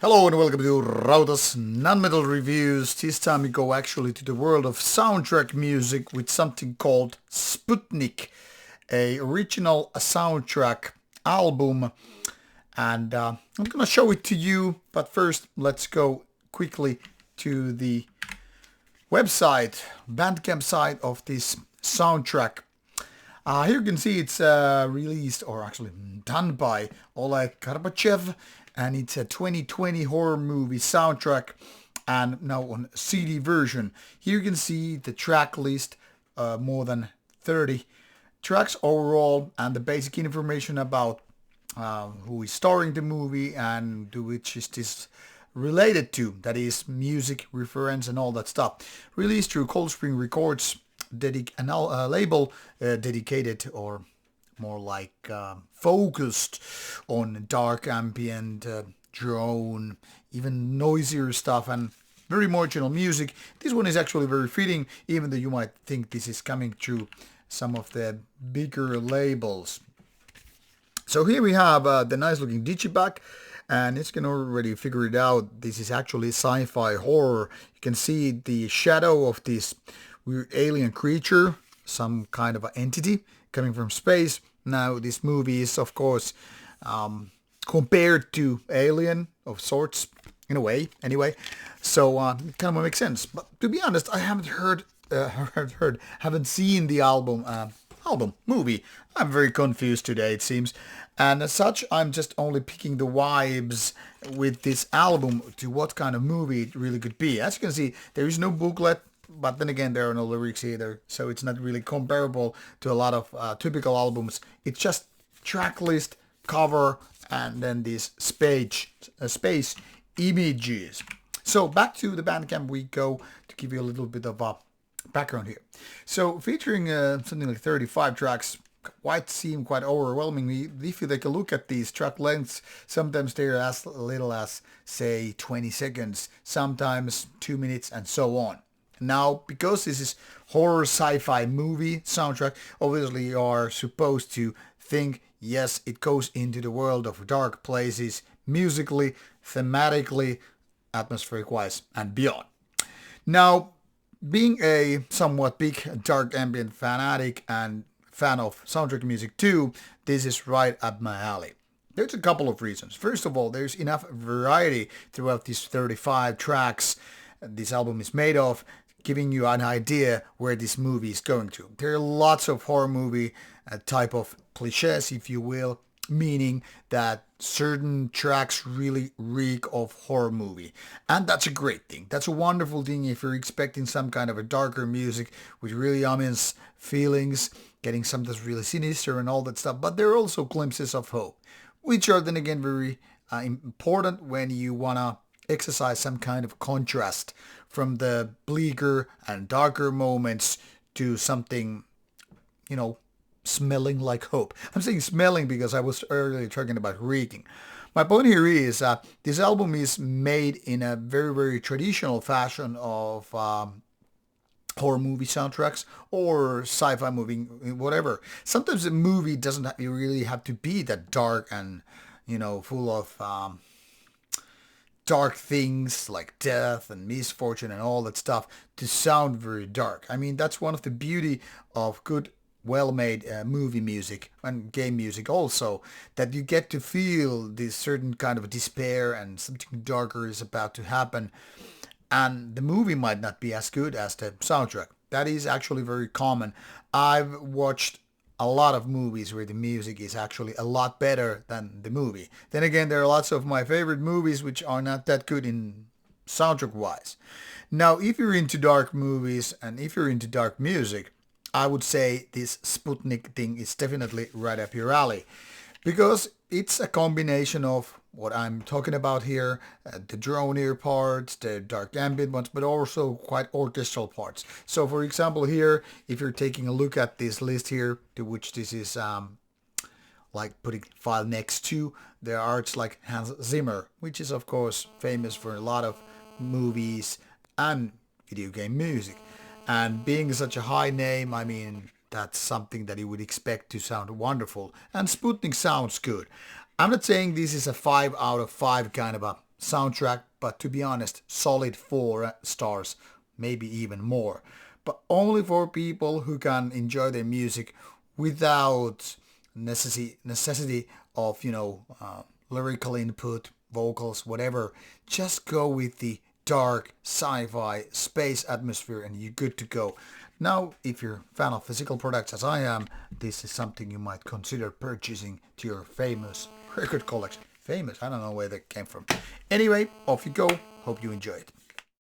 Hello and welcome to Rauta's non-metal reviews. This time we go actually to the world of soundtrack music with something called Sputnik, a original soundtrack album, and I'm gonna show it to you. But first, let's go quickly to the website, Bandcamp site of this soundtrack. Here you can see it's released, or actually done by Oleg Karpachev, and it's a 2020 horror movie soundtrack, and now on CD version. Here you can see the track list, more than 30 tracks overall, and the basic information about who is starring the movie and to which is this related to, that is music reference and all that stuff. Released through Cold Spring Records, label dedicated, or more like focused on dark ambient, drone, even noisier stuff, and very marginal music. This one is actually very fitting, even though you might think this is coming through some of the bigger labels. So here we have the nice looking digipack, and it's can already figure it out. This is actually sci-fi horror. You can see the shadow of this weird alien creature, some kind of an entity coming from space. Now this movie is of course compared to Alien of sorts, in a way anyway, so it kind of makes sense. But to be honest, I haven't haven't seen the movie. I'm very confused today, it seems, and as such I'm just only picking the vibes with this album to what kind of movie it really could be. As you can see, there is no booklet, but then again there are no lyrics either, so it's not really comparable to a lot of typical albums. It's just track list, cover, and then these space images. So back to the Bandcamp we go to give you a little bit of a background here. So featuring something like 35 tracks, seem quite overwhelming. If you take a look at these track lengths, sometimes they're as little as, say, 20 seconds, sometimes 2 minutes, and so on. Now, because this is horror sci-fi movie soundtrack, obviously you are supposed to think, yes, it goes into the world of dark places, musically, thematically, atmospheric-wise, and beyond. Now, being a somewhat big dark ambient fanatic and fan of soundtrack music too, this is right up my alley. There's a couple of reasons. First of all, there's enough variety throughout these 35 tracks this album is made of, giving you an idea where this movie is going to. There are lots of horror movie type of cliches, if you will, meaning that certain tracks really reek of horror movie. And that's a great thing. That's a wonderful thing if you're expecting some kind of a darker music with really ominous feelings, getting something that's really sinister and all that stuff. But there are also glimpses of hope, which are then again very important when you want to exercise some kind of contrast from the bleaker and darker moments to something, smelling like hope. I'm saying smelling because I was earlier talking about reeking. My point here is this album is made in a very, very traditional fashion of horror movie soundtracks or sci-fi movie, whatever. Sometimes a movie doesn't really have to be that dark and, full of dark things like death and misfortune and all that stuff to sound very dark. I mean, that's one of the beauty of good, well-made movie music and game music also, that you get to feel this certain kind of despair and something darker is about to happen. And the movie might not be as good as the soundtrack. That is actually very common. I've watched a lot of movies where the music is actually a lot better than the movie. Then again, there are lots of my favorite movies which are not that good in soundtrack wise. Now, if you're into dark movies and if you're into dark music, I would say this Sputnik thing is definitely right up your alley, because it's a combination of what I'm talking about here, the drone parts, the dark ambient ones, but also quite orchestral parts. So for example here, if you're taking a look at this list here, to which this is like putting file next to, there are artists like Hans Zimmer, which is of course famous for a lot of movies and video game music. And being such a high name, I mean, that's something that you would expect to sound wonderful. And Sputnik sounds good. I'm not saying this is a 5 out of 5 kind of a soundtrack, but to be honest, solid 4 stars, maybe even more. But only for people who can enjoy their music without necessity of, lyrical input, vocals, whatever. Just go with the dark sci-fi space atmosphere and you're good to go. Now, if you're a fan of physical products as I am, this is something you might consider purchasing to your famous record collection. Famous, I don't know where that came from. Anyway, off you go. Hope you enjoy it.